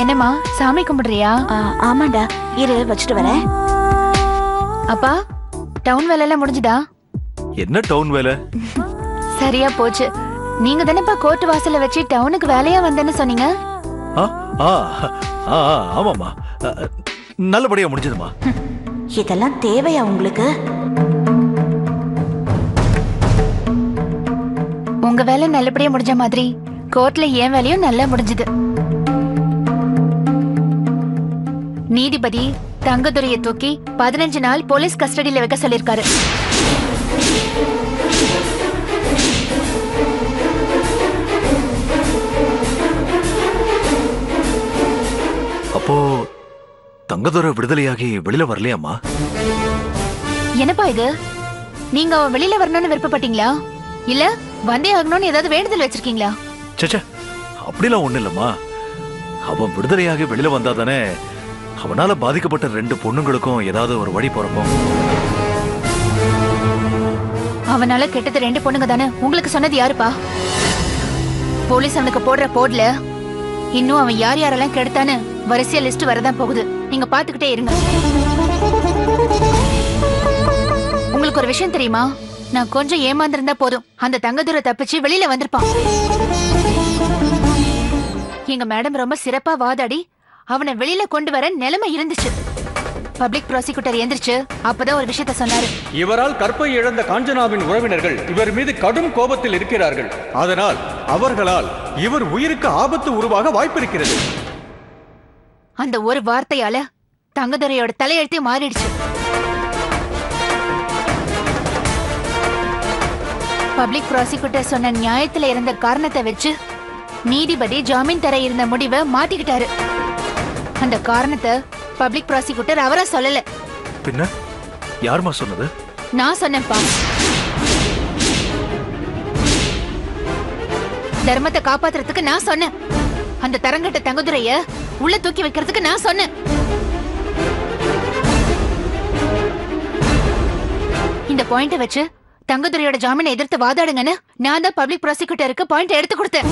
என்னம்மா சாமி கும்பிடுறியா? ஆமாண்டா, இரு வச்சுட்டு வரேன். அப்பா, டவுன் வேலை எல்லாம் முடிஞ்சுதா? என்ன டவுன் வேலை? சரியா போச்சு. நீங்க தானேப்பா கோர்ட் வாசல்ல வச்சு டவுனுக்கு வேலையா வந்தேன்னு சொன்னீங்க. ஆமாமா, நல்லபடியா முடிஞ்சதுமா. இதெல்லாம் தேவையா உங்களுக்கு? உங்க வேலை நல்லபடியா முடிஞ்ச மாதிரி கோர்ட்ல என் வேலையும் நல்லா முடிஞ்சது. நீதிபதி தங்கதுரையை தூக்கி 15 நாள் போலீஸ் கஸ்டடியில வைக்க சொல்லிருக்காரு. அப்போ தங்கதுரை விடுதலையாகி வெளியில வரலையாமா? என்னப்பா இது, நீங்க அவன் வெளியில வரணும்னு விருப்பப்பட்டீங்களா இல்ல வந்தே ஆகணும்னு ஏதாவது வேண்டுதல் வச்சிருக்கீங்களா? சச்சா, அப்படிலாம் ஒண்ணு இல்லம்மா. அவன் விடுதலையாகி வெளியில வந்தாதானே அவனால பாதிக்கப்பட்ட 2 பொண்ணுங்களுக்கும் ஏதாவது ஒரு வழி பிறக்கும். அவனால கெட்டது 2 பொண்ணுங்க தானே. உங்களுக்கு சொன்னது யாருப்பா? போலீஸ் அவனுக்கு போடுற போட்ல இன்னும் அவன் யார் யாரெல்லாம் கெடுத்தான்னு வரிசையா லிஸ்ட் வரதான் போகுது. நீங்க பாத்துக்கிட்டே இருங்க. உங்களுக்கு ஒரு விஷயம் தெரியுமா? நான் கொஞ்சம் ஏமாந்திருந்தா போதும், அந்த தங்கதுரை தப்பிச்சு வெளியில வந்திருப்பான். எங்க மேடம் ரொம்ப சிறப்பா வாதாடி அவனை வெளியில கொண்டு வர நிலைமை இருந்துச்சு. பப்ளிக் ப்ராசிக்யூட்டர் எந்திரிச்சு அப்பதான் ஒரு விஷயத்த சொன்னாரு. இவரால் கற்பை இழந்த காஞ்சனாவின் உறவினர்கள் இவர் மீது கடும் கோபத்தில் இருக்கிறார்கள். அதனால் அவர்களால் இவர் உயிருக்கு ஆபத்து உருவாக வாய்ப்பிருக்கிறது. அந்த ஒரு வார்த்தையால தங்கதுரையோட தலையெழுத்தே மாறிடுச்சு. பப்ளிக் ப்ராசிக்யூட்டர் சொன்ன நியாயத்துல இருந்த காரணத்தை வச்சு நீதிபதி ஜாமீன் தர இருந்த முடிவை மாத்திக்கிட்டாரு. அந்த காரணத்தை பப்ளிக் ப்ராசிக்யூட்டர் அவரா சொல்லல. பின்ன யாருமா சொன்னது? நான் சொன்னேன்ப்பா. தர்மத்தை காப்பாத்துறதுக்கு நான் சொன்னேன். அந்த தரங்கட்ட தங்கதுரைய உள்ள தூக்கி வைக்கிறதுக்கு நான் சொன்னேன். இந்த பாயிண்ட வச்சு தங்கதுரையோட ஜாமீனை எதிர்த்து வாதாடுங்கன்னு நான் தான் பப்ளிக் ப்ராசிக்யூட்டருக்கு பாயிண்ட் எடுத்து கொடுத்தேன்.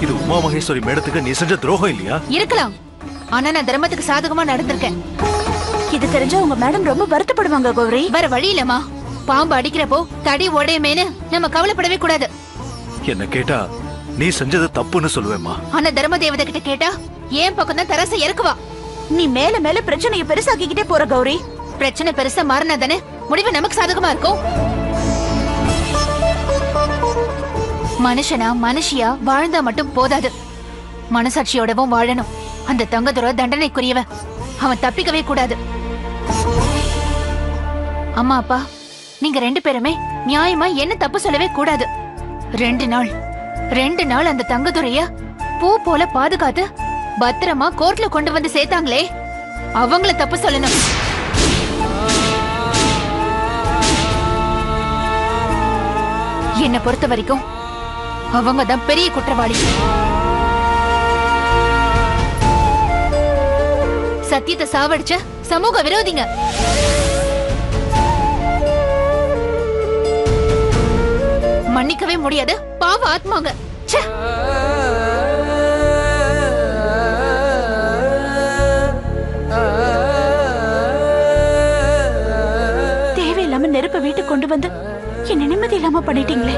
இது உமா மகேஸ்வரி மேடத்துக்கு நீ செஞ்ச துரோகம் இல்லையா? இருக்கலாம், ஆனா நான் தர்மத்துக்கு சாதகமா நடந்திருக்கேன். இது தெரிஞ்சா உங்க மேடம் ரொம்ப வருத்தப்படுவாங்க கௌரி. வேற வழி இல்லமா. பாம்பு அடிக்கிறப்போ தடி உடையுமேனு நம்ம கவலைப்படவே கூடாது. என்ன கேட்டா நீ செஞ்சது தப்புன்னு சொல்லுவேம்மா. ஆனா தர்ம தேவதை கிட்ட கேட்டா ஏன் பக்கம் தான் தரச இறக்குவா. நீ மேல மேல பிரச்சனையை பெருசாக்கிக்கிட்டே போற கௌரி. பிரச்சனை பெருசா மாறினா தானே முடிவு நமக்கு சாதகமா இருக்கும். மனுஷனா மனுஷியா வாழ்ந்தா மட்டும் போதாது, மனசாட்சியோடவும் வாழணும். அந்த தங்கதுரை தண்டனைக்குரியவன், அவன் தப்பிக்கவே கூடாது. அம்மா அப்பா, நீங்க 2 பேருமே நியாயமா என்ன தப்பு சொல்லவே கூடாது. 2 நாள் அந்த தங்கதுரைய பூ போல பாதுகாத்து பத்திரமா கோர்ட்ல கொண்டு வந்து சேர்த்தாங்களே, அவங்கள தப்பு சொல்லணும். என்ன பொறுத்த வரைக்கும் அவங்க தான் பெரிய குற்றவாளி. சத்தியத்தை சாவடிச்ச சமூக விரோதிங்க. மன்னிக்கவே முடியாது பாவ ஆத்மாங்க. தேவையில்லாம நெருப்ப வீட்டுக்கு கொண்டு வந்து என்ன நிம்மதி இல்லாம பண்ணிட்டீங்களே.